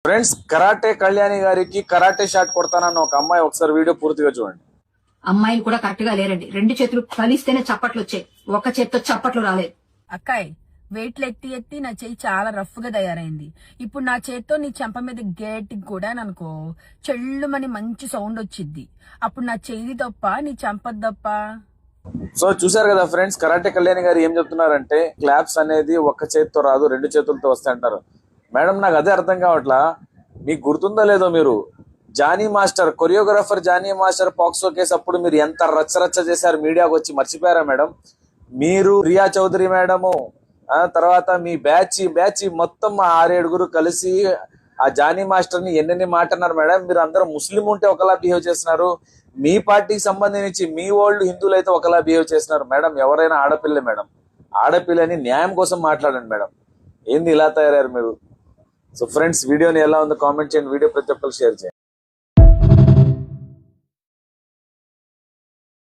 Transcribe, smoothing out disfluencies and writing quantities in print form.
Friends, karate Kalyani గారికి karate shot కొడతానన్న ఒక అమ్మాయి ఒకసారి వీడియో పూర్తిగా చూడండి. అమ్మాయిలు కూడా కరెక్ట్ గా లేరండి. రెండు చేతులు కలిస్తేనే చప్పట్లు వచ్చాయి, ఒక చేత్తో చప్పట్లు రాలేదు. అక్కాయ్, వెయిట్లు ఎత్తి ఎత్తి నా చెయ్యి చాలా రఫ్ గా తయారైంది. ఇప్పుడు నా చేత్తో నీ చెంప మీద గేట్ కూడా అనుకో, చెల్లుమని మంచి సౌండ్ వచ్చిద్ది. అప్పుడు నా చెయ్యి తప్ప నీ చెంప తప్ప. సో చూసారు కదా ఫ్రెండ్స్, కరాటే కళ్యాణి గారు ఏం చెప్తున్నారంటే క్లాప్స్ అనేది ఒక్క చేతితో రాదు, రెండు చేతులతో వస్తాయి అంటారు. మేడం, నాకు అదే అర్థం కావట్లా. మీకు గుర్తుందో లేదో, మీరు Jani master, choreographer Jani master POCSO case అప్పుడు మీరు ఎంత రచ్చరచ్చ చేశారు మీడియాకు వచ్చి, మర్చిపోయారా మేడం? మీరు, రియా చౌదరి మేడము, తర్వాత మీ బ్యాచ్ మొత్తం 6-7 కలిసి ఆ జానీ మాస్టర్ ని ఎన్నెన్ని మాట అన్నారు మేడం. మీరు అందరూ ముస్లిం ఉంటే ఒకలా బిహేవ్ చేస్తున్నారు, మీ పార్టీకి సంబంధించి మీ వాళ్ళు హిందువులు అయితే ఒకలా బిహేవ్ చేస్తున్నారు. మేడం, ఎవరైనా ఆడపిల్ల మేడం, ఆడపిల్లని న్యాయం కోసం మాట్లాడండి మేడం. ఏంది ఇలా తయారయ్యారు మీరు? సో ఫ్రెండ్స్, వీడియోని ఎలా ఉందో కామెంట్ చేయండి, వీడియో ప్రతి ఒక్కరు షేర్ చేయండి.